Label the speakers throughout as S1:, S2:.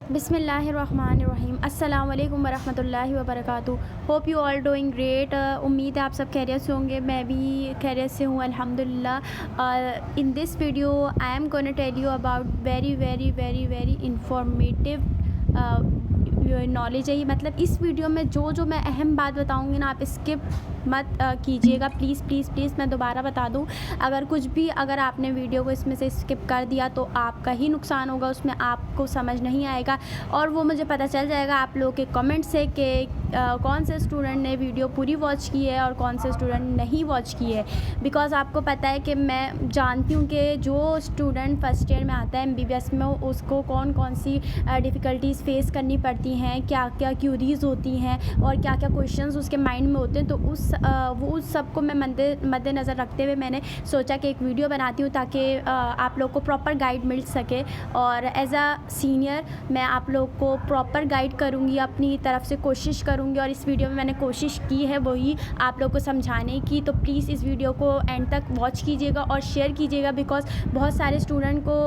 S1: बिस्मिल्लाहिर्रहमानिर्रहीम अस्सलाम वालेकुम वरहमतुल्लाहि वबरकातुहू। Hope you all doing great. उम्मीद है आप सब खैरियत से होंगे। मैं भी खैरियत से हूँ अल्हम्दुलिल्लाह। In this video I am gonna tell you about very very very very informative knowledge है ये। मतलब इस वीडियो में जो मैं अहम बात बताऊंगी ना, आप स्किप मत कीजिएगा प्लीज़ प्लीज़ प्लीज़। मैं दोबारा बता दूं, अगर आपने वीडियो को इसमें से स्किप कर दिया तो आपका ही नुकसान होगा, उसमें आपको समझ नहीं आएगा और वो मुझे पता चल जाएगा आप लोगों के कमेंट से कि कौन से स्टूडेंट ने वीडियो पूरी वॉच की है और कौन से स्टूडेंट नहीं वॉच की है। बिकॉज़ आपको पता है कि मैं जानती हूँ कि जो स्टूडेंट फर्स्ट ईयर में आता है MBBS में, उसको कौन कौन सी डिफ़िकल्टीज़ फ़ेस करनी पड़ती हैं, क्या क्या क्यूरीज़ होती हैं और क्या क्या क्वेश्चंस उसके माइंड में होते हैं। तो उस सब को मैं मद्देनज़र रखते हुए मैंने सोचा कि एक वीडियो बनाती हूँ ताकि आप लोग को प्रॉपर गाइड मिल सके। और एज़ अ सीनियर मैं आप लोग को प्रॉपर गाइड करूँगी, अपनी तरफ से कोशिश करूँगी। और इस वीडियो में मैंने कोशिश की है वही आप लोग को समझाने की। तो प्लीज़ इस वीडियो को एंड तक वॉच कीजिएगा और शेयर कीजिएगा। बिकॉज़ बहुत सारे स्टूडेंट को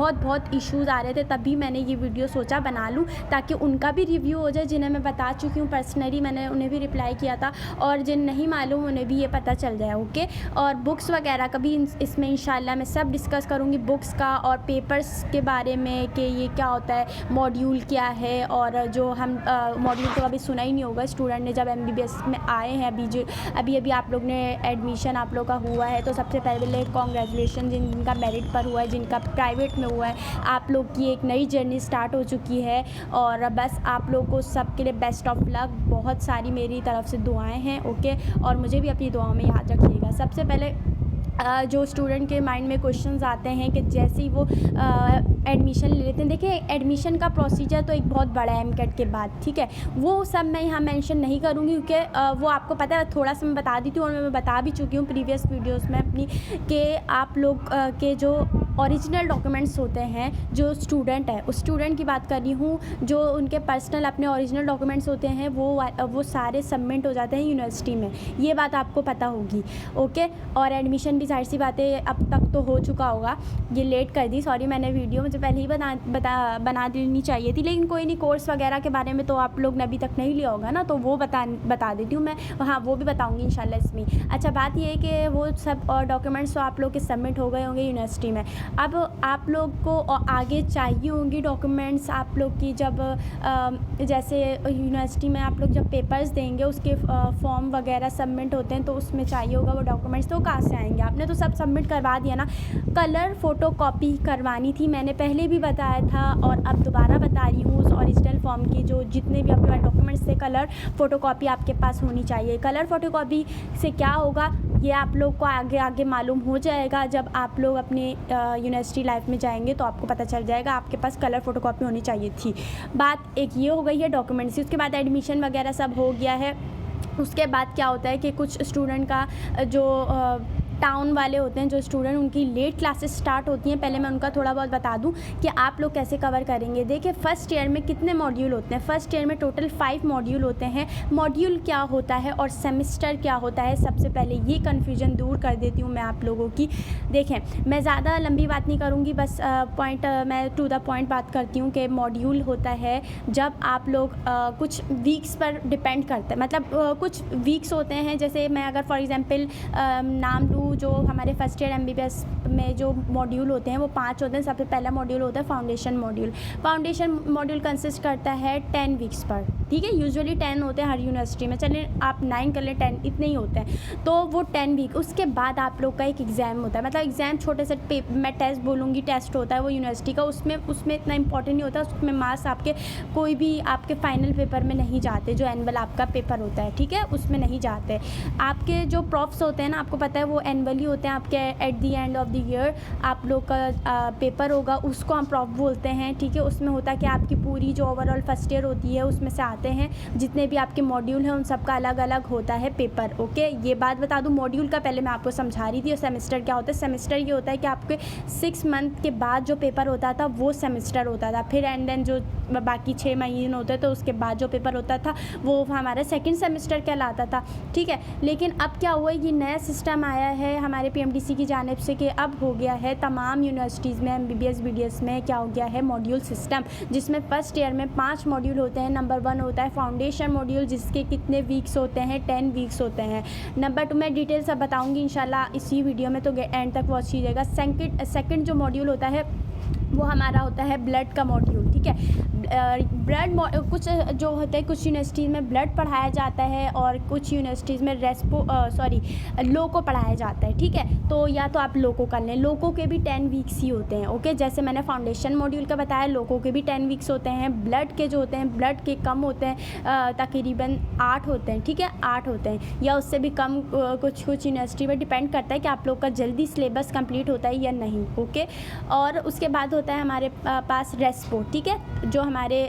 S1: बहुत इश्यूज़ आ रहे थे, तभी मैंने ये वीडियो सोचा बना लूँ ताकि उनका भी रिव्यू हो जाए। जिन्हें मैं बता चुकी हूँ पर्सनली, मैंने उन्हें भी रिप्लाई किया था, और जिन नहीं मालूम उन्हें भी ये पता चल जाए। ओके। और बुक्स वगैरह का भी इसमें इंशाल्लाह मैं सब डिस्कस करूँगी, बुक्स का और पेपर्स के बारे में कि ये क्या होता है, मॉड्यूल क्या है। और जो हम मॉड्यूल तो अभी सुना ही नहीं होगा स्टूडेंट ने जब MBBS में आए हैं। अभी आप लोग ने एडमिशन आप लोग का हुआ है, तो सबसे पहले कॉन्ग्रेचुलेशन जिनका मेरिट पर हुआ है, जिनका प्राइवेट में हुआ है। आप लोग की एक नई जर्नी स्टार्ट हो चुकी है और बस आप लोग को सब के लिए बेस्ट ऑफ लक। बहुत सारी मेरी तरफ से दुआएं हैं। ओके। और मुझे भी अपनी दुआओं में याद रखिएगा। सबसे पहले जो स्टूडेंट के माइंड में क्वेश्चंस आते हैं कि जैसे ही वो एडमिशन ले लेते हैं, देखिए एडमिशन का प्रोसीजर तो एक बहुत बड़ा है MCAT के बाद, ठीक है। वो सब मैं यहाँ मेंशन नहीं करूँगी क्योंकि वो आपको पता है, थोड़ा सा मैं बता दी थी और मैं बता भी चुकी हूँ प्रीवियस वीडियोस में अपनी, कि आप लोग के जो ओरिजिनल डॉक्यूमेंट्स होते हैं, जो स्टूडेंट है उस स्टूडेंट की बात कर रही हूँ, जो उनके पर्सनल अपने ओरिजिनल डॉक्यूमेंट्स होते हैं वो सारे सबमिट हो जाते हैं यूनिवर्सिटी में। ये बात आपको पता होगी। ओके। और एडमिशन जाहिर सी बात है अब तक तो हो चुका होगा। ये लेट कर दी, सॉरी, मैंने वीडियो मुझे पहले ही बना देनी चाहिए थी, लेकिन कोई नहीं। कोर्स वगैरह के बारे में तो आप लोग ने अभी तक नहीं लिया होगा ना, तो वो बता देती हूँ मैं। हाँ, वो भी बताऊँगी इंशाल्लाह इसमें। अच्छा, बात ये है कि वो सब डॉक्यूमेंट्स तो आप लोग के सबमिट हो गए होंगे यूनिवर्सिटी में। अब आप लोग को आगे चाहिए होंगी डॉक्यूमेंट्स आप लोग की, जब जैसे यूनिवर्सिटी में आप लोग जब पेपर्स देंगे, उसके फॉर्म वगैरह सबमिट होते हैं, तो उसमें चाहिए होगा वो डॉक्यूमेंट्स। तो कहाँ से आएंगे? आपने तो सब सबमिट करवा दिया ना। कलर फ़ोटोकॉपी करवानी थी, मैंने पहले भी बताया था और अब दोबारा बता रही हूँ। उस ओरिजिनल फॉर्म की जो जितने भी आपके पास डॉक्यूमेंट्स थे, कलर फ़ोटोकॉपी आपके पास होनी चाहिए। कलर फ़ोटोकॉपी से क्या होगा ये आप लोग को आगे मालूम हो जाएगा। जब आप लोग अपने यूनिवर्सिटी लाइफ में जाएंगे तो आपको पता चल जाएगा आपके पास कलर फ़ोटोकॉपी होनी चाहिए थी। बात एक ये हो गई है डॉक्यूमेंट्स की। उसके बाद एडमिशन वगैरह सब हो गया है। उसके बाद क्या होता है कि कुछ स्टूडेंट का जो टाउन वाले होते हैं, जो स्टूडेंट, उनकी लेट क्लासेस स्टार्ट होती हैं। पहले मैं उनका थोड़ा बहुत बता दूं कि आप लोग कैसे कवर करेंगे। देखिए फर्स्ट ईयर में कितने मॉड्यूल होते हैं? फर्स्ट ईयर में टोटल 5 मॉड्यूल होते हैं। मॉड्यूल क्या होता है और सेमेस्टर क्या होता है, सबसे पहले ये कन्फ्यूजन दूर कर देती हूँ मैं आप लोगों की। देखें, मैं ज़्यादा लंबी बात नहीं करूँगी, बस मैं टू द पॉइंट बात करती हूँ कि मॉड्यूल होता है जब आप लोग कुछ वीक्स पर डिपेंड करते हैं। मतलब कुछ वीक्स होते हैं, जैसे मैं अगर फॉर एग्ज़ाम्पल नाम लूँ, जो हमारे फर्स्ट ईयर MBBS में जो मॉड्यूल होते हैं वो 5 होते हैं। सबसे पहला मॉड्यूल होता है foundation module. Foundation module consist करता है 10 वीक्स पर, ठीक है। यूजुअली 10 होते हैं हर यूनिवर्सिटी में, चलिए आप 9 कर लें, 10 इतने ही होते हैं। तो वो 10 वीक, उसके बाद आप लोग का एक एग्ज़ाम होता है। मतलब एग्ज़ाम छोटे से मैं टेस्ट बोलूँगी, टेस्ट होता है वो यूनिवर्सिटी का। उसमें इतना इंपॉर्टेंट नहीं होता, उसमें मार्क्स आपके कोई भी आपके फाइनल पेपर में नहीं जाते। जो एनुअल आपका पेपर होता है, ठीक है, उसमें नहीं जाते। आपके जो प्रॉफ्स होते हैं ना, आपको पता है वो एनुअली होते हैं आपके। At the end of the year आप लोग का पेपर होगा, उसको हम प्रॉफ बोलते हैं, ठीक है। उसमें होता है कि आपकी पूरी जो ओवरऑल फर्स्ट ईयर होती है उसमें से आते हैं जितने भी आपके मॉड्यूल हैं, उन सब का अलग अलग होता है पेपर। ओके। ये बात बता दूं, मॉड्यूल का पहले मैं आपको समझा रही थी। और सेमेस्टर क्या होता है? सेमेस्टर ये होता है कि आपके 6 मंथ के बाद जो पेपर होता था वो सेमेस्टर होता था। फिर एंड देन जो बाकी 6 महीने होते तो उसके बाद जो पेपर होता था वो हमारा सेकेंड सेमेस्टर कहलाता था, ठीक है। लेकिन अब क्या हुआ, ये नया सिस्टम आया है है हमारे पीएमडीसी की जानिब से कि अब हो गया है तमाम यूनिवर्सिटीज़ में एमबीबीएस बीडीएस में क्या हो गया है मॉड्यूल सिस्टम, जिसमें फ़र्स्ट ईयर में 5 मॉड्यूल होते हैं। नंबर 1 होता है फाउंडेशन मॉड्यूल, जिसके कितने वीक्स होते हैं, 10 वीक्स होते हैं। नंबर 2 मैं डिटेल सब बताऊँगी इंशाल्लाह इसी वीडियो में, तो एंड तक वॉच कीजिएगा। सेकंड जो मॉड्यूल होता है वो हमारा होता है ब्लड का मॉड्यूल, ठीक है। ब्लड कुछ जो होते हैं, कुछ यूनिवर्सिटीज़ में ब्लड पढ़ाया जाता है और कुछ यूनिवर्सिटीज़ में लो को पढ़ाया जाता है, ठीक है। तो या तो आप लो को कर लें, लोको के भी 10 वीक्स ही होते हैं, ओके। जैसे मैंने फाउंडेशन मॉड्यूल का बताया, लोको के भी 10 वीक्स होते हैं। ब्लड के जो होते हैं, ब्लड के कम होते हैं, तकरीबन 8 होते हैं, ठीक है, 8 होते हैं या उससे भी कम। कुछ यूनिवर्सिटी में डिपेंड करता है कि आप लोग का जल्दी सिलेबस कंप्लीट होता है या नहीं, ओके। और उसके बाद होता है हमारे पास रेस्पो, ठीक है, जो हमारे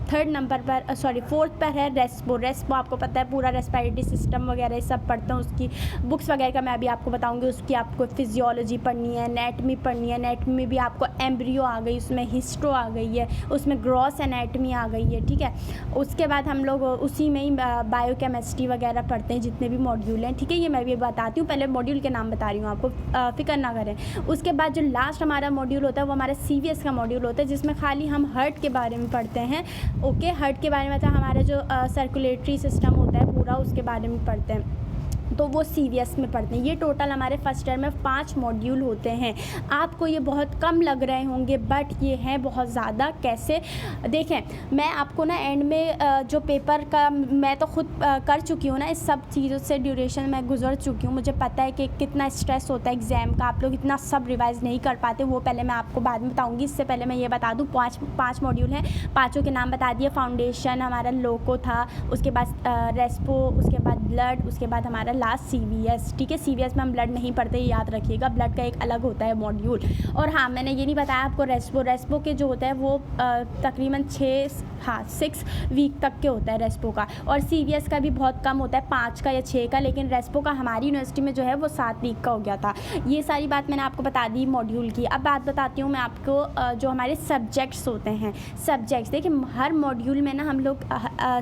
S1: थर्ड नंबर पर फोर्थ पर है रेस्पो आपको पता है पूरा रेस्पिरेटरी सिस्टम वगैरह सब पढ़ते हैं। उसकी बुक्स वगैरह का मैं अभी आपको बताऊंगी। उसकी आपको फिजियोलॉजी पढ़नी है, एनाटमी पढ़नी है। एनाटमी में भी आपको एम्ब्रियो आ गई, उसमें हिस्ट्रो आ गई है, उसमें ग्रॉस एनाटमी आ गई है, ठीक है। उसके बाद हम लोग उसी में ही बायोकेमिस्ट्री वगैरह पढ़ते हैं, जितने भी मॉड्यूल हैं, ठीक है। ये मैं भी बताती हूँ, पहले मॉड्यूल के नाम बता रही हूँ आपको, फिक्र ना करें। उसके बाद जो लास्ट हमारा मॉड्यूल होता है वो हमारा CVS का मॉड्यूल होता है, जिसमें खाली हम हार्ट के बारे में पढ़ते हैं, ओके। हार्ट के बारे में मतलब हमारा जो सर्कुलेटरी सिस्टम होता है पूरा, उसके बारे में पढ़ते हैं, तो वो CVS में पढ़ते हैं। ये टोटल हमारे फर्स्ट ईयर में 5 मॉड्यूल होते हैं। आपको ये बहुत कम लग रहे होंगे, बट ये हैं बहुत ज़्यादा। कैसे देखें, मैं आपको ना एंड में जो पेपर का मैं तो खुद कर चुकी हूँ ना, इस सब चीज़ों से ड्यूरेशन मैं गुजर चुकी हूँ। मुझे पता है कि कितना स्ट्रेस होता है एग्ज़ाम का, आप लोग इतना सब रिवाइज़ नहीं कर पाते। वो पहले मैं आपको बाद में बताऊँगी। इससे पहले मैं ये बता दूँ, 5 मॉड्यूल हैं, 5 के नाम बता दिए। फाउंडेशन हमारा लोको था, उसके बाद रेस्पो, उसके बाद ब्लड, उसके बाद हमारा लास्ट CVS, ठीक है। CVS में हम ब्लड नहीं पढ़ते, याद रखिएगा, ब्लड का एक अलग होता है मॉड्यूल। और हाँ, मैंने ये नहीं बताया आपको रेस्पो के जो होता है वो तकरीबन 6 वीक तक के होता है रेस्पो का। और CVS का भी बहुत कम होता है, 5 का या 6 का। लेकिन रेस्पो का हमारी यूनिवर्सिटी में जो है वो 7 वीक का हो गया था। ये सारी बात मैंने आपको बता दी मॉड्यूल की। अब बात बताती हूँ मैं आपको जो हमारे सब्जेक्ट्स होते हैं। सब्जेक्ट्स देखिए, हर मॉड्यूल में ना हम लोग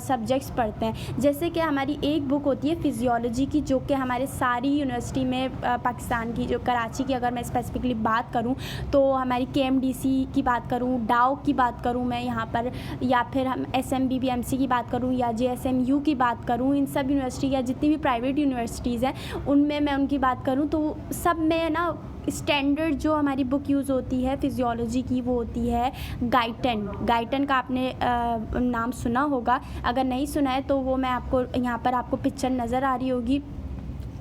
S1: सब्जेक्ट्स पढ़ते हैं। जैसे कि हमारी एक बुक होती है फिजियोलॉजी की, जो कि हमारे सारी यूनिवर्सिटी में पाकिस्तान की, जो कराची की अगर मैं स्पेसिफिकली बात करूं, तो हमारी KMDC की बात करूं, डाउ की बात करूं मैं यहाँ पर, या फिर हम SMBBMC की बात करूं, या JSMU की बात करूं, इन सब यूनिवर्सिटी या जितनी भी प्राइवेट यूनिवर्सिटीज़ हैं उनमें मैं उनकी बात करूं, तो सब में ना स्टैंडर्ड जो हमारी बुक यूज़ होती है फिजियोलॉजी की वो होती है गाइटन का आपने नाम सुना होगा। अगर नहीं सुना है तो वो मैं आपको यहाँ पर आपको पिक्चर नज़र आ रही होगी,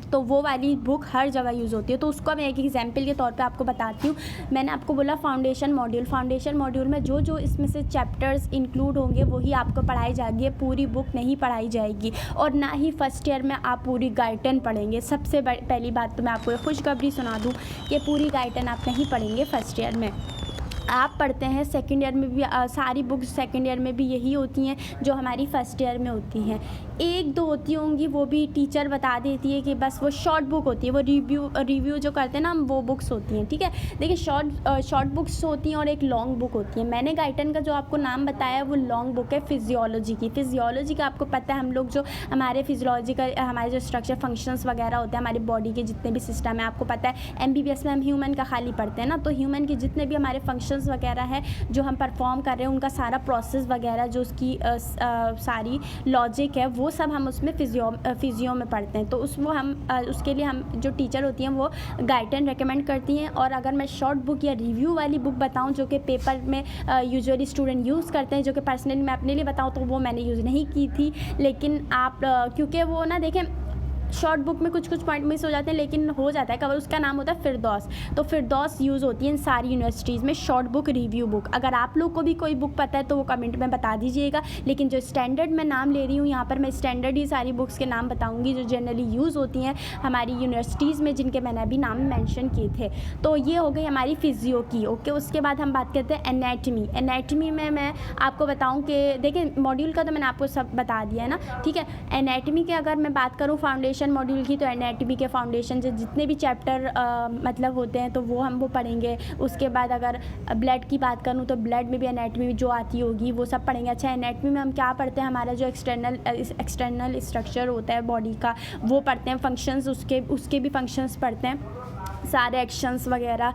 S1: तो वो वाली बुक हर जगह यूज़ होती है। तो उसको मैं एक एग्जांपल के तौर पे आपको बताती हूँ। मैंने आपको बोला फाउंडेशन मॉड्यूल में जो इसमें से चैप्टर्स इंक्लूड होंगे वही आपको पढ़ाई जाएगी, पूरी बुक नहीं पढ़ाई जाएगी। और ना ही फर्स्ट ईयर में आप पूरी गाइडन पढ़ेंगे। सबसे पहली बात तो मैं आपको खुशखबरी सुना दूँ कि पूरी गाइडन आप नहीं पढ़ेंगे फर्स्ट ईयर में, आप पढ़ते हैं सेकंड ईयर में भी। सारी बुक्स सेकंड ईयर में भी यही होती हैं जो हमारी फ़र्स्ट ईयर में होती हैं। 1-2 होती होंगी, वो भी टीचर बता देती है कि बस वो शॉर्ट बुक होती है, वो रिव्यू जो करते हैं ना हम, वो बुक्स होती हैं, ठीक है। देखिए शॉर्ट बुक्स होती हैं और एक लॉन्ग बुक होती है। मैंने गाइडन का जो आपको नाम बताया वो लॉन्ग बुक है फिजियोलॉजी की। फिजियोलॉजी का आपको पता है, हम लोग जो हमारे फिजियोलॉजी का हमारे जो स्ट्रक्चर फंक्शंस वगैरह होते हैं, हमारी बॉडी के जितने भी सिस्टम है, आपको पता है MBBS में हम ह्यूमन का खाली पढ़ते हैं ना, तो ह्यूमन के जितने भी हमारे फंक्शन वगैरह है जो हम परफॉर्म कर रहे हैं, उनका सारा प्रोसेस वगैरह जो उसकी सारी लॉजिक है, वो सब हम उसमें फिजियो में पढ़ते हैं। तो उसके लिए हम जो टीचर होती हैं वो गाइडन रेकमेंड करती हैं। और अगर मैं शॉर्ट बुक या रिव्यू वाली बुक बताऊं जो कि पेपर में यूजुअली स्टूडेंट यूज़ करते हैं, जो कि पर्सनली मैं अपने लिए बताऊं तो वो मैंने यूज़ नहीं की थी। लेकिन आप क्योंकि वो ना देखें, शॉर्ट बुक में कुछ पॉइंट मिस हो जाते हैं, लेकिन हो जाता है कवर। उसका नाम होता है फिरदौस। तो फिरदौस यूज़ होती है इन सारी यूनिवर्सिटीज़ में, शॉर्ट बुक रिव्यू बुक। अगर आप लोग को भी कोई बुक पता है तो वो कमेंट में बता दीजिएगा। लेकिन जो स्टैंडर्ड मैं नाम ले रही हूँ यहाँ पर, मैं स्टैंडर्ड ही सारी बुक्स के नाम बताऊँगी जो जनरली यूज़ होती हैं हमारी यूनिवर्सिटीज़ में, जिनके मैंने अभी नाम मैंशन किए थे। तो ये हो गई हमारी फिजियो की, ओके। उसके बाद हम बात करते हैं एनाटमी में मैं आपको बताऊँ कि देखिए मॉड्यूल का तो मैंने आपको सब बता दिया है ना, ठीक है। एनाटमी के अगर मैं बात करूँ, फाउंडेशन फाउंडेशन मॉड्यूल की तो एनाटॉमी के फाउंडेशन से जितने भी चैप्टर मतलब होते हैं तो वो पढ़ेंगे। उसके बाद अगर ब्लड की बात करूँ तो ब्लड में भी एनाटॉमी जो आती होगी वो सब पढ़ेंगे। अच्छा, एनाटॉमी में हम क्या पढ़ते हैं, हमारा जो एक्सटर्नल स्ट्रक्चर होता है बॉडी का वो पढ़ते हैं, फंक्शंस उसके भी फंक्शंस पढ़ते हैं, सारे एक्शंस वगैरह,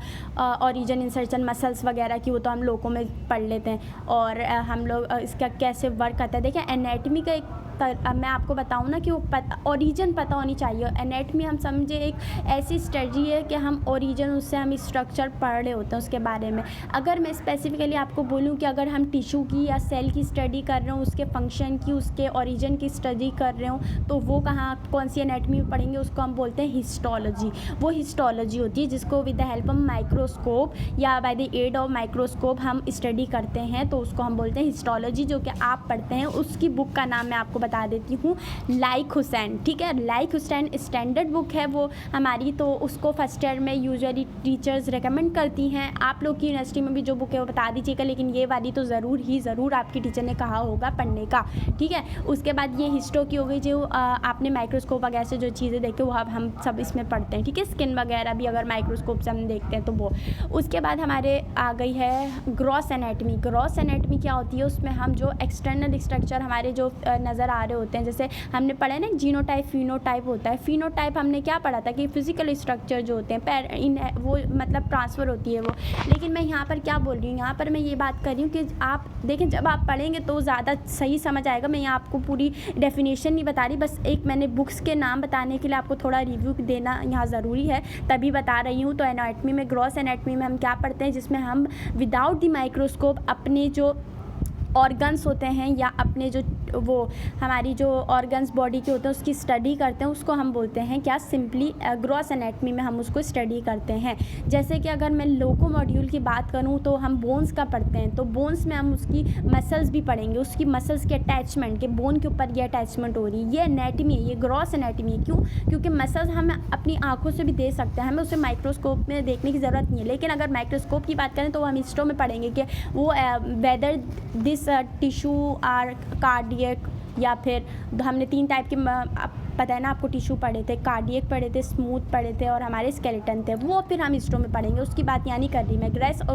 S1: ओरिजिन इंसर्शन मसल्स वगैरह की वो तो हम लोगों में पढ़ लेते हैं। और हम लोग इसका कैसे वर्क करता है, देखिए एनाटॉमी का एक मैं आपको बताऊं ना कि वो ओरिजिन पता होनी चाहिए। एनाटॉमी हम समझे एक ऐसी स्टडी है कि हम ओरिजिन उससे हम स्ट्रक्चर पढ़ रहे होते हैं उसके बारे में। अगर मैं स्पेसिफिकली आपको बोलूं कि अगर हम टिश्यू की या सेल की स्टडी कर रहे हूँ, उसके फंक्शन की, उसके ओरिजिन की स्टडी कर रहे हूँ, तो वो कौन सी एनाटॉमी में पढ़ेंगे, उसको हम बोलते हैं हिस्टोलॉजी। वो हिस्टोलॉजी होती है जिसको with the help of microscope या by the aid of microscope हम स्टडी करते हैं, तो उसको हम बोलते हैं हिस्टोलॉजी, जो कि आप पढ़ते हैं। उसकी बुक का नाम मैं आपको बता देती हूँ, लाइक हुसैन। ठीक है, लाइक हुसैन स्टैंडर्ड बुक है वो हमारी, तो उसको फर्स्ट ईयर में यूजुअली टीचर्स रेकमेंड करती हैं। आप लोग की यूनिवर्सिटी में भी जो बुक है वो बता दीजिएगा, लेकिन ये वाली तो ज़रूर आपकी टीचर ने कहा होगा पढ़ने का। ठीक है, उसके बाद ये हिस्टो की हो गई, जो आपने माइक्रोस्कोप वगैरह से जो चीज़ें देखे वो अब हम सब इसमें पढ़ते हैं। ठीक है, स्किन वगैरह भी अगर माइक्रोस्कोप से हम देखते हैं तो वो। उसके बाद हमारे आ गई है ग्रॉस एनाटॉमी। ग्रॉस एनाटॉमी क्या होती है, उसमें हम जो एक्सटर्नल स्ट्रक्चर हमारे जो नज़र आ रहे होते हैं, जैसे हमने पढ़ा है ना जीनोटाइप फिनोटाइप होता है। फिनोटाइप हमने क्या पढ़ा था कि फिजिकल स्ट्रक्चर जो होते हैं वो मतलब ट्रांसफ़र होती है वो। लेकिन मैं यहाँ पर क्या बोल रही हूँ, यहाँ पर मैं ये बात कर रही हूँ कि आप देखें जब आप पढ़ेंगे तो ज़्यादा सही समझ आएगा। मैं यहाँ आपको पूरी डेफिनेशन नहीं बता रही, बस एक मैंने बुक्स के नाम बताने के लिए आपको थोड़ा रिव्यू देना यहाँ ज़रूरी है, तभी बता रही हूँ। तो एनाटॉमी में, ग्रॉस एनाटॉमी में हम क्या पढ़ते हैं, जिसमें हम विदाउट द माइक्रोस्कोप अपने जो ऑर्गन्स होते हैं या अपने जो वो हमारी जो ऑर्गन्स बॉडी के होते हैं उसकी स्टडी करते हैं, उसको हम बोलते हैं क्या, सिंपली ग्रॉस एनाटॉमी में हम उसको स्टडी करते हैं। जैसे कि अगर मैं लोको मॉड्यूल की बात करूं तो हम बोन्स का पढ़ते हैं, तो बोन्स में हम उसकी मसल्स भी पढ़ेंगे, उसकी मसल्स के अटैचमेंट के, बोन के ऊपर ये अटैचमेंट हो रही है, ये एनाटॉमी है, ये ग्रॉस एनाटॉमी है। क्यों? क्योंकि मसल्स हम अपनी आँखों से भी देख सकते हैं, हमें उसे माइक्रोस्कोप में देखने की ज़रूरत नहीं है। लेकिन अगर माइक्रोस्कोप की बात करें तो हम हिस्टो में पढ़ेंगे कि वो whether this tissue are cardiac, या फिर हमने 3 टाइप के पता है ना आपको, टिश्यू पढ़े थे, कार्डियक पढ़े थे, स्मूथ पढ़े थे और हमारे स्केलेटन थे, वो फिर हम हिस्टो में पढ़ेंगे। उसकी बात यहाँ नहीं कर रही मैं,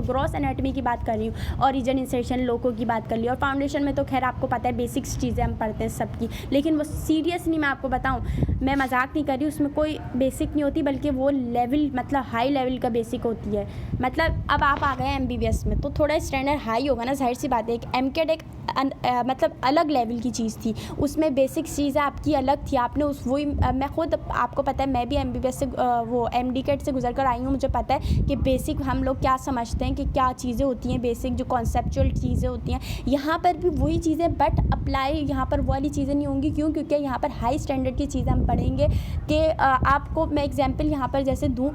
S1: ग्रॉस एनाटॉमी की बात कर रही हूँ, ओरिजिन इंसर्शन लोको की बात कर ली। और फाउंडेशन में तो खैर आपको पता है बेसिक्स चीज़ें हम पढ़ते हैं सबकी, लेकिन वो सीरियसली मैं आपको बताऊँ, मैं मजाक नहीं कर रही, उसमें कोई बेसिक नहीं होती, बल्कि वो लेवल मतलब हाई लेवल का बेसिक होती है। मतलब अब आप आ गए MBBS में तो थोड़ा स्टैंडर्ड हाई होगा ना, जाहिर सी बात है। एक MCAT एक मतलब अलग लेवल की चीज़ थी, उसमें बेसिक चीज़ें आपकी अलग थी। आपने वही मैं खुद, आपको पता है मैं भी MBBS से वो MDCAT से गुजर कर आई हूँ, मुझे पता है कि बेसिक हम लोग क्या समझते हैं कि क्या चीज़ें होती हैं, बेसिक जो कॉन्सेप्चुअल चीज़ें होती हैं। यहाँ पर भी वही चीज़ें, बट अप्लाई यहाँ पर वाली चीज़ें नहीं होंगी। क्यों? क्योंकि यहाँ पर हाई स्टैंडर्ड की चीज़ें हम पढ़ेंगे। कि आपको मैं एग्जाम्पल यहाँ पर जैसे दूँ,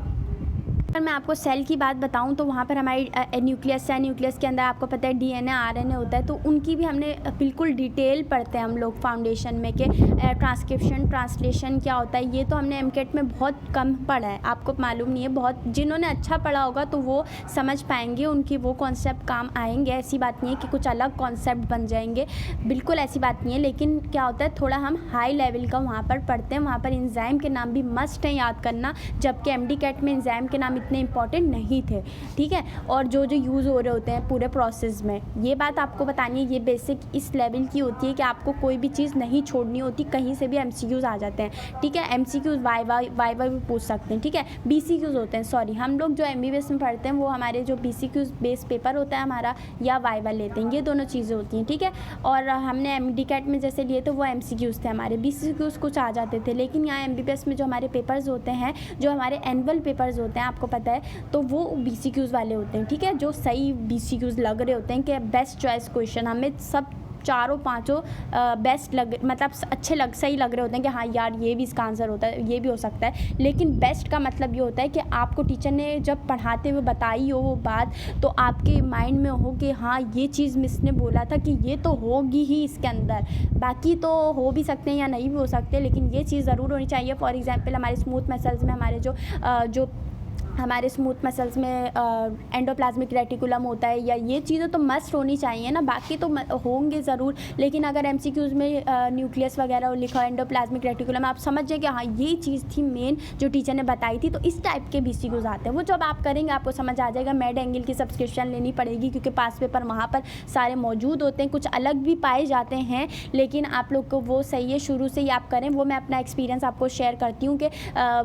S1: अगर मैं आपको सेल की बात बताऊं तो वहाँ पर हमारी न्यूक्लियस है, न्यूक्लियस के अंदर आपको पता है DNA RNA होता है, तो उनकी भी हमने बिल्कुल डिटेल पढ़ते हैं हम लोग फाउंडेशन में कि ट्रांसक्रिप्शन ट्रांसलेशन क्या होता है। ये तो हमने MCAT में बहुत कम पढ़ा है, आपको मालूम नहीं है। बहुत जिन्होंने अच्छा पढ़ा होगा तो वो समझ पाएंगे, उनकी वो कॉन्सेप्ट काम आएंगे। ऐसी बात नहीं है कि कुछ अलग कॉन्सेप्ट बन जाएंगे, बिल्कुल ऐसी बात नहीं है। लेकिन क्या होता है, थोड़ा हम हाई लेवल का वहाँ पर पढ़ते हैं। वहाँ पर इंजाइम के नाम भी मस्ट है याद करना, जबकि MDCAT में इंजाइम के नाम इतने इंपॉर्टेंट नहीं थे। ठीक है, और जो यूज़ हो रहे होते हैं पूरे प्रोसेस में, ये बात आपको बतानी है। ये बेसिक इस लेवल की होती है कि आपको कोई भी चीज़ नहीं छोड़नी होती, कहीं से भी MCQs आ जाते हैं। ठीक है, MCQs वाइवा भी पूछ सकते हैं। ठीक है, BCQs होते हैं, सॉरी, हम लोग जो MBBS में पढ़ते हैं वो हमारे जो BCQs बेस पेपर होता है हमारा, या वाइवा लेते हैं, ये दोनों चीज़ें होती हैं। ठीक है, और हमने MDCAT में जैसे लिए तो वो MCQs थे हमारे, BCQs कुछ आ जाते थे। लेकिन यहाँ MBBS में जो हमारे पेपर्स होते हैं, जो हमारे एनुअल पेपर्स होते हैं, आपको पता है, तो वो BCQs वाले होते हैं। ठीक है, जो सही BCQs लग रहे होते हैं कि बेस्ट चॉइस क्वेश्चन, हमें सब चारों पांचों बेस्ट मतलब सही लग रहे होते हैं कि हाँ यार ये भी इसका आंसर होता है, ये भी हो सकता है। लेकिन बेस्ट का मतलब ये होता है कि आपको टीचर ने जब पढ़ाते हुए बताई हो वो बात, तो आपके माइंड में हो कि हाँ ये चीज़ मिस ने बोला था कि ये तो होगी ही इसके अंदर, बाकी तो हो भी सकते हैं या नहीं भी हो सकते, लेकिन ये चीज़ ज़रूर होनी चाहिए। फॉर एग्जाम्पल हमारे स्मूथ मसल्स में हमारे जो हमारे स्मूथ मसल्स में एंडोप्लाज्मिक रेटिकुलम होता है, या ये चीज़ें तो मस्ट होनी चाहिए ना, बाकी तो होंगे ज़रूर, लेकिन अगर एमसीक्यूज़ में न्यूक्लियस वगैरह लिखा एंडोप्लाज्मिक रेटिकुलम, आप समझ जाए कि हाँ ये चीज़ थी मेन जो टीचर ने बताई थी। तो इस टाइप के बीसीक्यूज़ आते हैं, वो जब आप करेंगे आपको समझ आ जाएगा। मेड एंगल की सब्सक्रिप्शन लेनी पड़ेगी क्योंकि पास पेपर वहाँ पर सारे मौजूद होते हैं, कुछ अलग भी पाए जाते हैं, लेकिन आप लोग को वो सही है शुरू से ही आप करें। वो मैं अपना एक्सपीरियंस आपको शेयर करती हूँ कि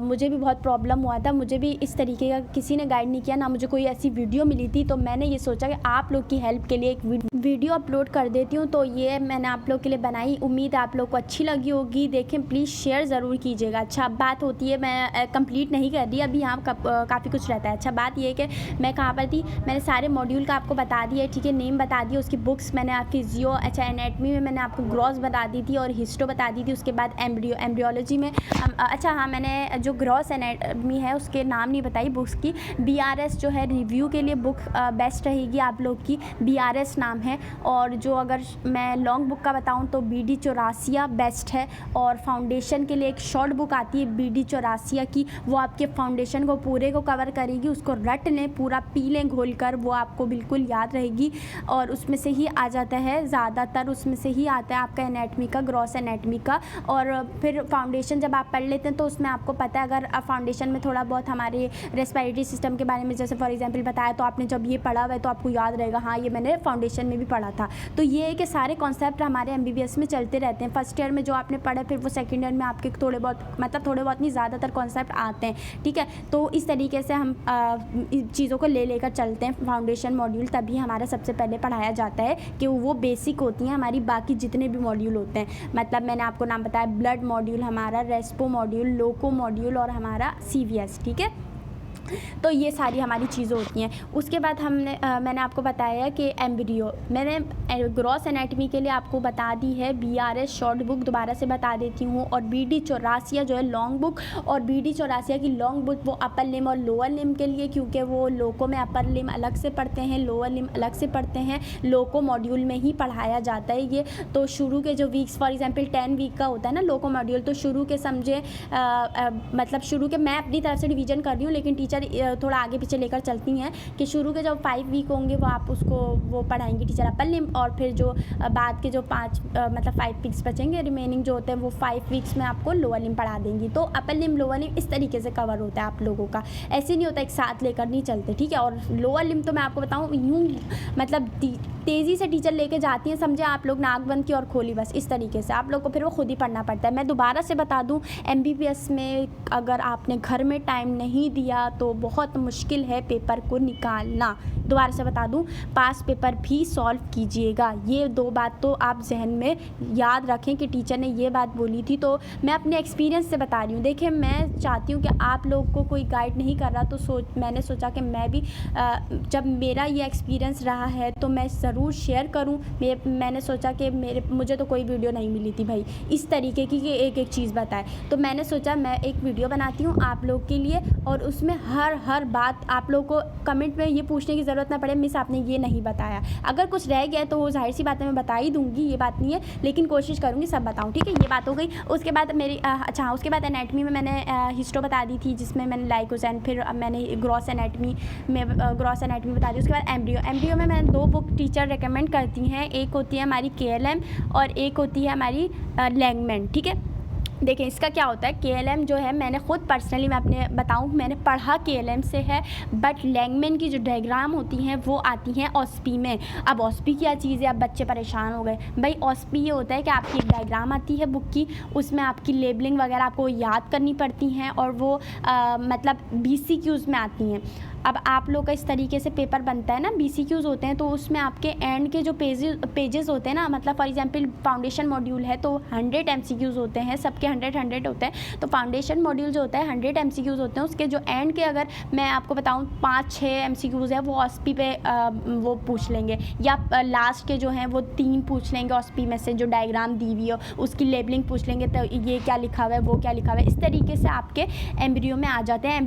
S1: मुझे भी बहुत प्रॉब्लम हुआ था, मुझे भी इस तरीके का किसी ने गाइड नहीं किया, ना मुझे कोई ऐसी वीडियो मिली थी। तो मैंने ये सोचा कि आप लोग की हेल्प के लिए एक वीडियो अपलोड कर देती हूँ। तो ये मैंने आप लोग के लिए बनाई, उम्मीद है आप लोग को अच्छी लगी होगी। देखें, प्लीज़ शेयर ज़रूर कीजिएगा। अच्छा, बात होती है, मैं कंप्लीट नहीं कर रही अभी, यहाँ काफ़ी कुछ रहता है। अच्छा, बात ये है कि मैं कहाँ पर थी, मैंने सारे मॉड्यूल का आपको बता दिया, ठीक है, नेम बता दिया, उसकी बुक्स मैंने आपकी फिजियो, अच्छा एनाटमी में मैंने आपको ग्रॉस बता दी थी और हिस्टो बता दी थी। उसके बाद एम्ब्रियोलॉजी में अच्छा हाँ, मैंने जो ग्रॉस एनाटमी है उसके नाम नहीं बताई बुक्स की। BRS जो है रिव्यू के लिए बुक बेस्ट रहेगी आप लोग की, BRS नाम है। और जो अगर मैं लॉन्ग बुक का बताऊं तो BD चौरासिया बेस्ट है। और फाउंडेशन के लिए एक शॉर्ट बुक आती है BD चौरासिया की, वो आपके फाउंडेशन को पूरे को कवर करेगी। उसको रट लें, पूरा पी लें घोल कर, वो आपको बिल्कुल याद रहेगी। और उसमें से ही आ जाता है, ज़्यादातर उसमें से ही आता है आपका एनाटमी का, ग्रॉस एनाटमी का। और फिर फाउंडेशन जब आप पढ़ लेते हैं तो उसमें आपको पता है, अगर फाउंडेशन में थोड़ा बहुत हमारे रेस्पिरेटरी सिस्टम के बारे में जैसे फॉर एग्जांपल बताया, तो आपने जब ये पढ़ा हुआ है तो आपको याद रहेगा, हाँ ये मैंने फाउंडेशन में भी पढ़ा था। तो ये है कि सारे कॉन्सेप्ट हमारे MBBS में चलते रहते हैं। फर्स्ट ईयर में जो आपने पढ़ा, फिर वो सेकंड ईयर में आपके थोड़े बहुत, मतलब थोड़े बहुत नहीं, ज़्यादातर कॉन्सेप्ट आते हैं, ठीक है। तो इस तरीके से हम चीज़ों को लेकर चलते हैं। फाउंडेशन मॉड्यूल तभी हमारा सबसे पहले पढ़ाया जाता है कि वो बेसिक होती हैं हमारी, बाकी जितने भी मॉड्यूल होते हैं, मतलब मैंने आपको नाम बताया, ब्लड मॉड्यूल हमारा, रेस्पो मॉड्यूल, लोको मॉड्यूल और हमारा CVS, ठीक है। तो ये सारी हमारी चीज़ें होती हैं। उसके बाद मैंने आपको बताया कि एम्ब्रियो, मैंने ग्रॉस एनाटमी के लिए आपको बता दी है BRS शॉर्ट बुक, दोबारा से बता देती हूँ। और BD चौरासिया जो है लॉन्ग बुक, और BD चौरासिया की लॉन्ग बुक वो अपर लिम और लोअर लिम के लिए, क्योंकि वो लोको में अपर लिम अलग से पढ़ते हैं, लोअर लिम अलग से पढ़ते हैं, लोको मॉड्यूल में ही पढ़ाया जाता है ये। तो शुरू के जो वीक्स, फॉर एग्जाम्पल 10 वीक का होता है ना लोको मॉड्यूल, तो शुरू के समझे मतलब शुरू के, मैं अपनी तरफ से डिवीजन कर रही हूँ, लेकिन टीचर थोड़ा आगे पीछे लेकर चलती हैं कि शुरू के जब 5 वीक होंगे वो आप उसको वो पढ़ाएंगी टीचर अपर लिम, और फिर जो बाद के जो 5 मतलब 5 वीक्स बचेंगे रिमेनिंग जो होते हैं वो 5 वीक्स में आपको लोअर लिम पढ़ा देंगी। तो अपर लिम लोअर लिम इस तरीके से कवर होता है आप लोगों का, ऐसे नहीं होता एक साथ लेकर नहीं चलते, ठीक है। और लोअर लिम तो मैं आपको बताऊँ यूँ मतलब तेज़ी से टीचर लेके जाती हैं, समझे आप लोग, नाक बंद की और खोली, बस इस तरीके से आप लोग को फिर वो खुद ही पढ़ना पड़ता है। मैं दोबारा से बता दूं, MBBS में अगर आपने घर में टाइम नहीं दिया तो बहुत मुश्किल है पेपर को निकालना। दोबारा से बता दूं, पास पेपर भी सॉल्व कीजिएगा, ये 2 बात तो आप जहन में याद रखें कि टीचर ने ये बात बोली थी। तो मैं अपने एक्सपीरियंस से बता रही हूँ। देखिए, मैं चाहती हूँ कि आप लोग को कोई गाइड नहीं कर रहा, तो मैंने सोचा कि मैं भी जब मेरा ये एक्सपीरियंस रहा है तो मैं ज़रूर शेयर करूं। मैंने सोचा कि मुझे तो कोई वीडियो नहीं मिली थी भाई इस तरीके की कि एक एक चीज़ बताए, तो मैंने सोचा मैं एक वीडियो बनाती हूं आप लोग के लिए, और उसमें हर बात आप लोग को कमेंट में ये पूछने की ज़रूरत ना पड़े, मिस आपने ये नहीं बताया। अगर कुछ रह गया तो वो जाहिर सी बात है मैं बता ही दूँगी, ये बात नहीं है, लेकिन कोशिश करूँगी सब बताऊँ, ठीक है। ये बात हो गई। उसके बाद मेरी अच्छा, उसके बाद एनाटमी में मैंने हिस्टो बता दी थी, जिसमें मैंने लाइकोसेन, फिर मैंने ग्रॉस एनाटमी बता दी। उसके बाद एम्ब्रियो में मैंने 2 बुक टीचर रेकमेंड करती हैं, एक होती है हमारी KLM और एक होती है हमारी लैंगमैन, ठीक है। देखिए, इसका क्या होता है, KLM जो है मैंने ख़ुद पर्सनली मैं अपने बताऊँ, मैंने पढ़ा KLM से है, बट लैंगमैन की जो डायग्राम होती हैं वो आती हैं ऑस्पी में। अब ऑस्पी क्या चीज़ है, अब बच्चे परेशान हो गए भाई। ऑस्पी ये होता है कि आपकी एक डायग्राम आती है बुक की, उसमें आपकी लेबलिंग वगैरह आपको याद करनी पड़ती हैं, और वो मतलब BCQs में आती हैं। अब आप लोग का इस तरीके से पेपर बनता है ना, BCQs होते हैं, तो उसमें आपके एंड के जो पेजेस होते हैं ना, मतलब फॉर एग्जांपल फाउंडेशन मॉड्यूल है तो 100 MCQs होते हैं, सबके 100 होते हैं। तो फाउंडेशन मॉड्यूल जो होता है 100 MCQs होते हैं, उसके जो एंड के अगर मैं आपको बताऊं 5-6 MCQs है वो ऑस्पी पे वो पूछ लेंगे, या लास्ट के जो हैं वो 3 पूछ लेंगे ऑस्पी में से, जो डायग्राम दी हुई हो उसकी लेबलिंग पूछ लेंगे, तो ये क्या लिखा हुआ है, वो क्या लिखा हुआ है, इस तरीके से आपके एम्ब्रियो में आ जाते हैं।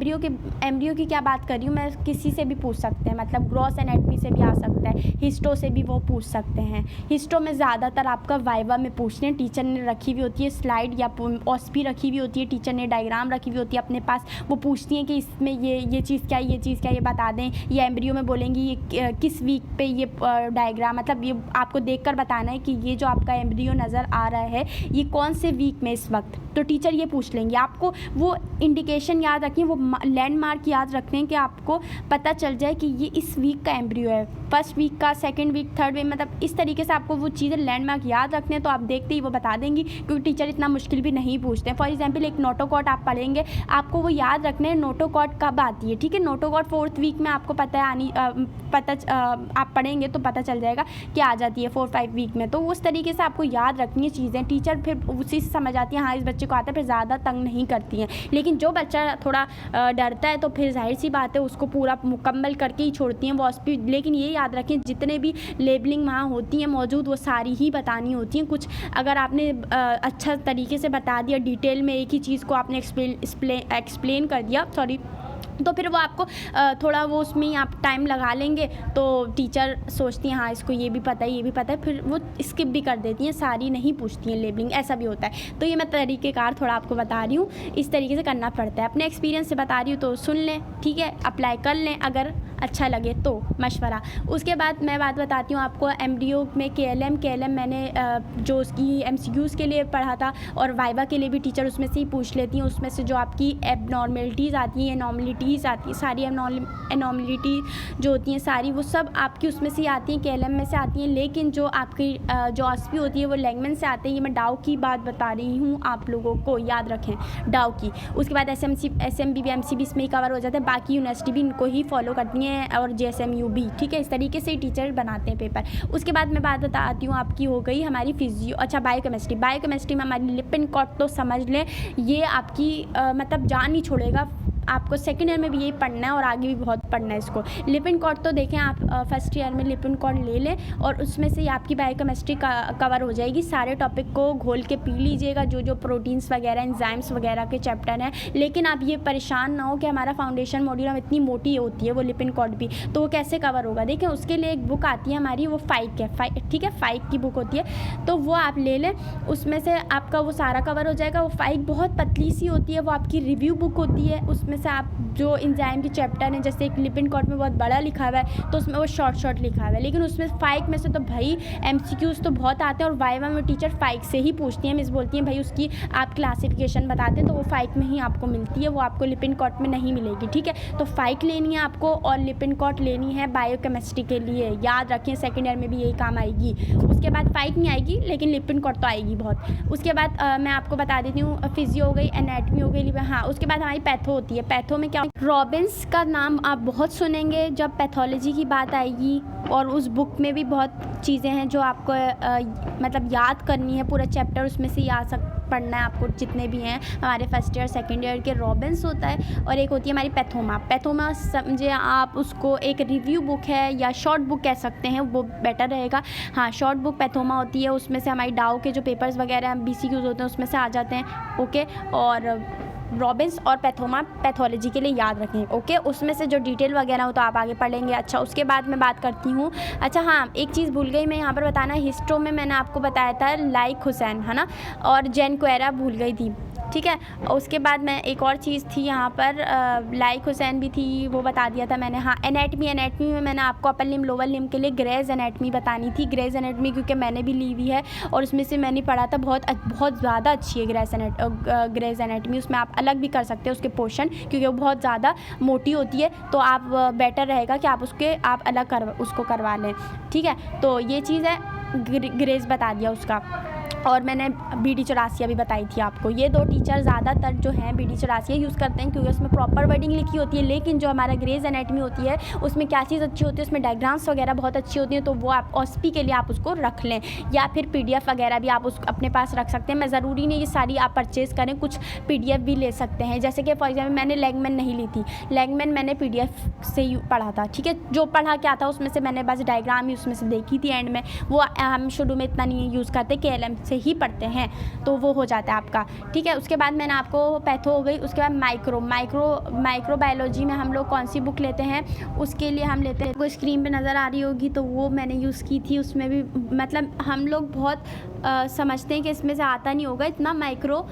S1: एम्ब्रियो की क्या बात कर रही हूँ मैं, में किसी से भी पूछ सकते हैं, मतलब ग्रॉस एनाटमी से भी आ सकता है, हिस्टो से भी वो पूछ सकते हैं। हिस्टो में ज़्यादातर आपका वाइवा में पूछते हैं, टीचर ने रखी हुई होती है स्लाइड या ऑस्पी रखी हुई होती है, टीचर ने डायग्राम रखी हुई होती है अपने पास, वो पूछती हैं कि इसमें ये चीज़ क्या है, ये चीज़ क्या है, ये बता दें। या एम्ब्रियो में बोलेंगी ये किस वीक पे ये डायग्राम, मतलब ये आपको देखकर बताना है कि ये जो आपका एम्ब्रियो नज़र आ रहा है ये कौन से वीक में इस वक्त, तो टीचर ये पूछ लेंगे। आपको वो इंडिकेशन याद रखें, वो लैंडमार्क याद रखें कि आपको पता चल जाए कि ये इस वीक का एम्ब्रियो है, फर्स्ट वीक का, सेकंड वीक, थर्ड वीक, मतलब इस तरीके से आपको वो चीज़ें लैंडमार्क याद रखने हैं, तो आप देखते ही वो बता देंगी, क्योंकि टीचर इतना मुश्किल भी नहीं पूछते हैं। फॉर एग्जांपल एक नोटोकॉट आप पढ़ेंगे, आपको वो याद रखना है नोटोकॉट कब आती है, ठीक है। नोटोकॉट 4th वीक में आपको पता है आप पढ़ेंगे तो पता चल जाएगा कि आ जाती है 4-5 वीक में, तो उस तरीके से आपको याद रखनी है चीज़ें। टीचर फिर उसी से समझ आती है हाँ इस बच्चे को आता है, फिर ज़्यादा तंग नहीं करती हैं। लेकिन जो बच्चा थोड़ा डरता है तो फिर जाहिर सी बात है उसको पूरा मुकम्मल करके ही छोड़ती हैं वो ऑस्पी। लेकिन ये याद रखें जितने भी लेबलिंग वहाँ होती हैं मौजूद वो सारी ही बतानी होती हैं। कुछ अगर आपने अच्छा तरीके से बता दिया, डिटेल में एक ही चीज़ को आपने एक्सप्लेन कर दिया, तो फिर वो आपको थोड़ा वो उसमें आप टाइम लगा लेंगे, तो टीचर सोचती हैं हाँ इसको ये भी पता है, ये भी पता है, फिर वो स्किप भी कर देती हैं, सारी नहीं पूछती हैं लेबलिंग, ऐसा भी होता है। तो ये मैं तरीक़ेकार थोड़ा आपको बता रही हूँ, इस तरीके से करना पड़ता है। अपने एक्सपीरियंस से बता रही हूँ तो सुन लें, ठीक है, अप्लाई कर लें अगर अच्छा लगे तो मशवरा। उसके बाद मैं बात बताती हूँ आपको एम्ब्रियो में KLM मैंने जो उसकी MCQs के लिए पढ़ा था और वाइवा के लिए भी टीचर उसमें से ही पूछ लेती हैं। उसमें से जो आपकी एबनॉर्मेलिटीज़ आती हैं, एनॉर्मलिटीज़ आती हैं, सारी एनॉर्मलिटी जो होती हैं सारी वो सब आपकी उसमें से ही आती हैं, KLM में से आती हैं। लेकिन जो आपकी जो ऑस्पी होती है वो लैंगमैन से आते हैं। ये मैं डाउ की बात बता रही हूँ, आप लोगों को याद रखें डाउ की। उसके बाद SMB भी MCB इसमें ही कवर हो जाता है, बाकी यूनिवर्सिटी भी इनको ही फॉलो करती हैं और JSMU भी, ठीक है। इस तरीके से टीचर बनाते हैं पेपर। उसके बाद मैं बात बताती हूँ आपकी हो गई हमारी बायोकेमिस्ट्री में हमारी लिपिन-कॉट तो समझ लें, ये आपकी मतलब जान नहीं छोड़ेगा। आपको सेकेंड ईयर में भी यही पढ़ना है और आगे भी बहुत पढ़ना है इसको। लिपिन-कॉट तो देखें आप फर्स्ट ईयर में लिपिन-कॉट ले लें और उसमें से आपकी बायोकेमिस्ट्री कवर हो जाएगी। सारे टॉपिक को घोल के पी लीजिएगा, जो प्रोटीन्स वगैरह, एंजाइम्स वगैरह के चैप्टर हैं। लेकिन आप ये परेशान ना हो कि हमारा फाउंडेशन मॉड्यूल में इतनी मोटी होती है वो लिपिन-कॉट भी, तो वो कैसे कवर होगा। देखें उसके लिए एक बुक आती है हमारी, वो ठीक है, 5 की बुक होती है, तो वो आप ले लें, उसमें से आपका वो सारा कवर हो जाएगा। वो 5 बहुत पतली सी होती है, वो आपकी रिव्यू बुक होती है। उसमें से आप जो एंजाइम के चैप्टर हैं, जैसे एक लिपिन-कॉट में बहुत बड़ा लिखा हुआ है तो उसमें वो शॉर्ट लिखा हुआ है, लेकिन उसमें 5 में से तो भाई MCQs तो बहुत आते हैं और वाइवा में टीचर 5 से ही पूछती हैं। मिस बोलती हैं भाई उसकी आप क्लासिफिकेशन बताते हैं, तो वो 5 में ही आपको मिलती है, वो आपको लिपिन-कॉट में नहीं मिलेगी, ठीक है। तो 5 लेनी है आपको और लिपिन-कॉट लेनी है बायोकेमिस्ट्री के लिए, याद रखें सेकेंड ईयर में भी यही काम आएगी। उसके बाद 5 नहीं आएगी लेकिन लिपिन-कॉट तो आएगी बहुत। उसके बाद मैं आपको बता देती हूँ, फिजियो हो गई, एनाटमी हो गई, हाँ। उसके बाद हमारी पैथो होती है। पैथो में क्या, रॉबिन्स का नाम आप बहुत सुनेंगे जब पैथोलॉजी की बात आएगी, और उस बुक में भी बहुत चीज़ें हैं जो आपको मतलब याद करनी है, पूरा चैप्टर उसमें से पढ़ना है आपको, जितने भी हैं हमारे फर्स्ट ईयर सेकेंड ईयर के। रॉबिन्स होता है और एक होती है हमारी पैथोमा समझे आप उसको, एक रिव्यू बुक है या शॉर्ट बुक कह सकते हैं, वो बेटर रहेगा। हाँ, शॉर्ट बुक पैथोमा होती है, उसमें से हमारी डाउ के जो पेपर्स वगैरह BCQs होते हैं उसमें से आ जाते हैं, ओके। और रॉबिन्स और पैथोमा पैथोलॉजी के लिए याद रखें, ओके। उसमें से जो डिटेल वगैरह हो तो आप आगे पढ़ लेंगे। अच्छा, उसके बाद मैं बात करती हूँ, अच्छा हाँ एक चीज़ भूल गई मैं यहाँ पर बताना, हिस्ट्रो में मैंने आपको बताया था लाइक हुसैन, है ना, और जैन क्वेरा भूल गई थी, ठीक है। उसके बाद मैं एक और चीज़ थी यहाँ पर लाइक हुसैन भी थी, वो बता दिया था मैंने। हाँ, एनाटमी में मैंने आपको अपर लिम्ब लोअर लिम्ब के लिए ग्रेज एनाटमी बतानी थी। ग्रेज एनाटमी क्योंकि मैंने भी ली हुई है और उसमें से मैंने पढ़ा था, बहुत ज़्यादा अच्छी है ग्रेज एनाटमी। उसमें आप अलग भी कर सकते हैं उसके पोर्शन, क्योंकि वो बहुत ज़्यादा मोटी होती है, तो आप बेटर रहेगा कि आप अलग उसको करवा लें, ठीक है। तो ये चीज़ है, ग्रेज बता दिया उसका। और मैंने BD चौरासिया भी बताई थी आपको। ये 2 टीचर ज़्यादातर जो हैं BD चौरासिया यूज़ करते हैं क्योंकि उसमें प्रॉपर वर्डिंग लिखी होती है। लेकिन जो हमारा ग्रेज एनाटमी होती है उसमें क्या चीज़ अच्छी होती है, उसमें डायग्राम्स वगैरह बहुत अच्छी होती हैं, तो वो आप OSPI के लिए आप उसको रख लें, या फिर PDF वगैरह भी आप उसको अपने पास रख सकते हैं। मैं ज़रूरी नहीं ये सारी आप परचेज़ करें, कुछ PDF भी ले सकते हैं। जैसे कि फॉर एग्जाम्पल मैंने लैंगमैन नहीं ली थी, लैंगमैन मैंने PDF से ही पढ़ा था, ठीक है। जो पढ़ा क्या था उसमें से मैंने बस डायग्राम ही उसमें से देखी थी एंड में, वो हम शुरू में इतना नहीं यूज़ करते, KLM से ही पढ़ते हैं तो वो हो जाता है आपका, ठीक है। उसके बाद मैंने आपको पैथो हो गई। उसके बाद माइक्रोबायोलॉजी में हम लोग कौन सी बुक लेते हैं, उसके लिए हम लेते हैं, वो स्क्रीन पे नज़र आ रही होगी तो वो मैंने यूज़ की थी। उसमें भी मतलब हम लोग बहुत समझते हैं कि इसमें से आता नहीं होगा इतना, माइक्रो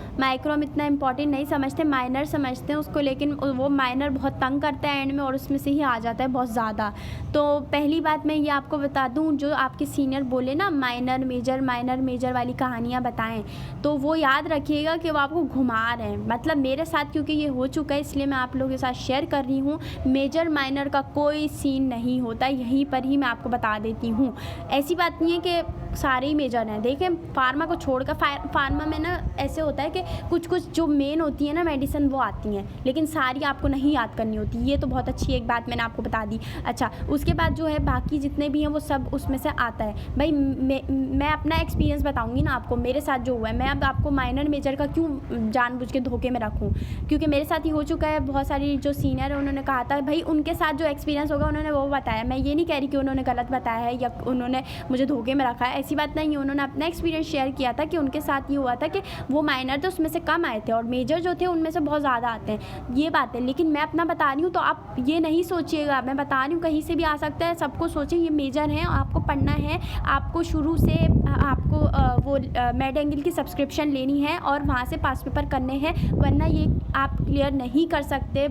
S1: हम इतना इम्पॉर्टेंट नहीं समझते, माइनर समझते हैं उसको, लेकिन वो माइनर बहुत तंग करता है एंड में और उसमें से ही आ जाता है बहुत ज़्यादा। तो पहली बात मैं ये आपको बता दूं, जो आपके सीनियर बोले ना माइनर मेजर वाली कहानियाँ बताएं, तो वो याद रखिएगा कि वो आपको घुमा रहे हैं। मतलब मेरे साथ क्योंकि ये हो चुका है इसलिए मैं आप लोगों के साथ शेयर कर रही हूँ। मेजर माइनर का कोई सीन नहीं होता, यहीं पर ही मैं आपको बता देती हूँ। ऐसी बात नहीं है कि सारे ही मेजर हैं। देखें फार्मा को छोड़कर, फार्मा में ना ऐसे होता है कि कुछ जो मेन होती है ना मेडिसिन वो आती हैं, लेकिन सारी आपको नहीं याद करनी होती। ये तो बहुत अच्छी एक बात मैंने आपको बता दी। अच्छा, उसके बाद जो है बाकी जितने भी हैं वो सब उसमें से आता है। भाई मैं अपना एक्सपीरियंस बताऊंगी ना आपको, मेरे साथ जो हुआ है। मैं अब आपको माइनर मेजर का क्यों जानबूझ के धोखे में रखूँ, क्योंकि मेरे साथ ही हो चुका है। बहुत सारी जो सीनियर है उन्होंने कहा था, भाई उनके साथ जो एक्सपीरियंस होगा उन्होंने वो बताया। मैं ये नहीं कह रही कि उन्होंने गलत बताया है या उन्होंने मुझे धोखे में रखा है, ऐसी बात नहीं है। उन्होंने अपना एक्सपीरियंस शेयर किया था कि उनके साथ ये हुआ था कि वो माइनर थे उसमें से कम आए थे और मेजर जो थे उनमें से बहुत ज़्यादा आते हैं, ये बात है। लेकिन मैं अपना बता रही हूँ तो आप ये नहीं सोचिएगा, मैं बता रही हूँ कहीं से भी आ सकता है। सबको सोचें ये मेजर है, आपको पढ़ना है, आपको शुरू से आपको वो मेड एंगल की सब्सक्रिप्शन लेनी है और वहाँ से पास पेपर करने हैं, वरना ये आप क्लियर नहीं कर सकते।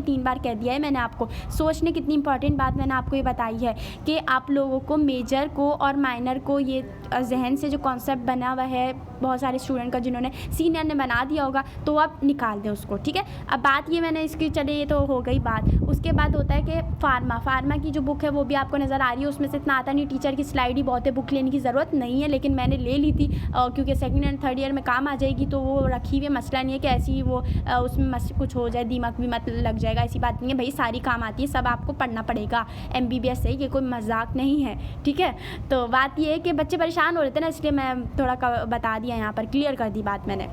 S1: 3 बार कह दिया है मैंने आपको। सोचने कितनी इंपॉर्टेंट बात मैंने आपको ये बताई है कि आप लोगों को मेजर को और माइनर को ये जहन से जो कॉन्सेप्ट बना हुआ है बहुत सारे स्टूडेंट का, जिन्होंने सीनियर ने बना दिया होगा, तो आप निकाल दें उसको, ठीक है। अब बात ये मैंने इसकी, चले ये तो हो गई बात। उसके बाद होता है कि फार्मा की जो बुक है वो भी आपको नज़र आ रही है, उसमें से इतना आता नहीं, टीचर की स्लाइड ही बहुत है, बुक लेने की ज़रूरत नहीं है, लेकिन मैंने ले ली थी क्योंकि सेकंड एंड थर्ड ईयर में काम आ जाएगी, तो वो रखी हुई मसला नहीं है कि ऐसी वो उसमें कुछ हो जाए, दिमाग भी मत लग जाएगा, ऐसी बात नहीं है भाई, सारी काम आती है, सब आपको पढ़ना पड़ेगा। MBBS है, ये कोई मजाक नहीं है, ठीक है। तो बात ये है कि बच्चे परेशान हो रहे थे ना, इसलिए मैं थोड़ा बता दिया, यहाँ पर क्लियर कर दी बात मैंने।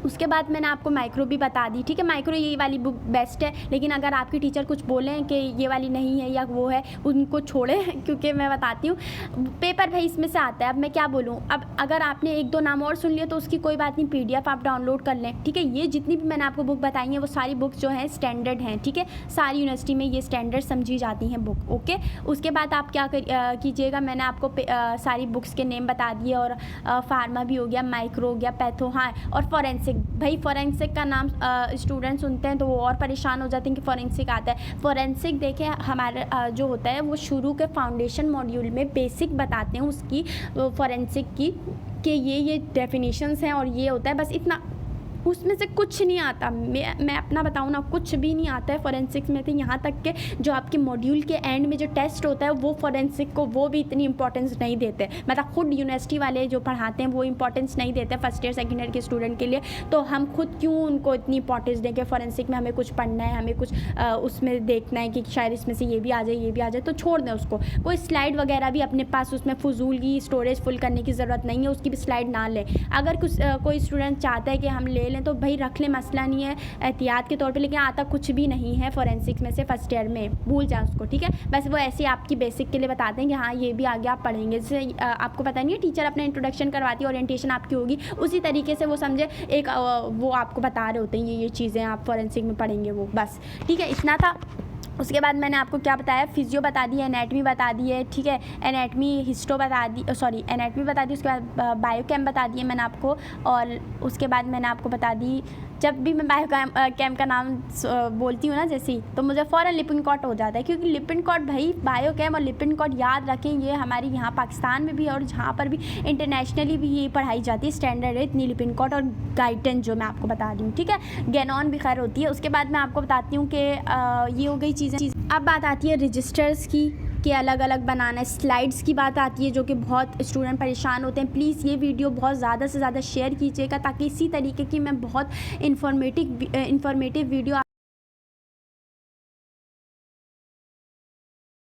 S1: उसके बाद मैंने आपको माइक्रो भी बता दी, ठीक है। माइक्रो ये वाली बुक बेस्ट है, लेकिन अगर आपके टीचर कुछ बोलें कि ये वाली नहीं है या वो है, उनको छोड़ें, क्योंकि मैं बताती हूँ पेपर भाई इसमें से आता है। अब मैं क्या बोलूँ, अब अगर आपने 1-2 नाम और सुन लिया तो उसकी कोई बात नहीं, PDF आप डाउनलोड कर लें, ठीक है। ये जितनी भी मैंने आपको बुक बताई हैं वो सारी बुक्स जो हैं स्टैंडर्ड हैं, ठीक है। सारी यूनिवर्सिटी में ये स्टैंडर्ड समझी जाती हैं बुक, ओके। उसके बाद आप क्या कीजिएगा, मैंने आपको सारी बुक्स के नेम बता दिए, और फार्मा भी हो गया, माइक्रो हो गया, पैथो, हाँ, और फॉरेंसिक। भाई फॉरेंसिक का नाम स्टूडेंट सुनते हैं तो वो और परेशान हो जाते हैं कि फॉरेंसिक आता है। फॉरेंसिक देखिए हमारे जो होता है वो शुरू के फाउंडेशन मॉड्यूल में बेसिक बताते हैं उसकी, फॉरेंसिक की, कि ये डेफिनेशंस हैं और ये होता है, बस इतना। उसमें से कुछ नहीं आता, मैं अपना बताऊँ ना, कुछ भी नहीं आता है फॉरेंसिक्स में। तो यहाँ तक के जो आपके मॉड्यूल के एंड में जो टेस्ट होता है वो फॉरेंसिक को वो भी इतनी इंपॉर्टेंस नहीं देते। मतलब खुद यूनिवर्सिटी वाले जो पढ़ाते हैं वो इंपॉर्टेंस नहीं देते फर्स्ट ईयर सेकंड ईयर के स्टूडेंट के लिए, तो हम खुद क्यों उनको इतनी इंपॉर्टेंस दें कि फॉरेंसिक में हमें कुछ पढ़ना है, हमें कुछ उसमें देखना है कि शायद इसमें से ये भी आ जाए, तो छोड़ दें उसको। कोई स्लाइड वगैरह भी अपने पास उसमें फजूल की स्टोरेज फुल करने की ज़रूरत नहीं है, उसकी भी स्लाइड ना लें। अगर कोई स्टूडेंट चाहता है कि हम ले तो भाई रख ले, मसला नहीं है, एहतियात के तौर पे, लेकिन आता कुछ भी नहीं है फॉरेंसिक्स में से फर्स्ट ईयर में, भूल जाए उसको, ठीक है। बस वो ऐसे आपकी बेसिक के लिए बताते हैं कि हाँ ये भी आगे आप पढ़ेंगे। जैसे आपको पता नहीं है टीचर अपना इंट्रोडक्शन करवाती है, ओरिएंटेशन आपकी होगी, उसी तरीके से वो समझे एक वो आपको बता रहे होते हैं ये चीज़ें आप फॉरेंसिक में पढ़ेंगे, वो बस, ठीक है, इतना था। उसके बाद मैंने आपको क्या बताया, फिजियो बता दी है, एनाटमी बता दी है, ठीक है। एनाटमी हिस्टो बता दी, एनाटमी बता दी। उसके बाद बायोकेम बता दी है मैंने आपको, और उसके बाद मैंने आपको बता दी, जब भी मैं बायोकेम का नाम बोलती हूँ ना जैसे ही, तो मुझे फ़ौरन लिपिनकॉट हो जाता है, क्योंकि लिपिनकॉट भाई, बायोकेम और लिपिनकॉट याद रखें, ये हमारी यहाँ पाकिस्तान में भी और जहाँ पर भी इंटरनेशनली भी ये पढ़ाई जाती है, स्टैंडर्ड है इतनी लिपिनकॉट और गाइटेंस जो मैं आपको बता रही हूँ, ठीक है। गैनॉन भी खैर होती है। उसके बाद मैं आपको बताती हूँ कि ये हो गई चीज़ें। अब बात आती है रजिस्टर्स की, कि अलग अलग बनाना है। स्लाइड्स की बात आती है जो कि बहुत स्टूडेंट परेशान होते हैं। प्लीज़ ये वीडियो बहुत ज़्यादा से ज़्यादा शेयर कीजिएगा, ताकि इसी तरीके की मैं बहुत इन्फॉर्मेटिव वीडियो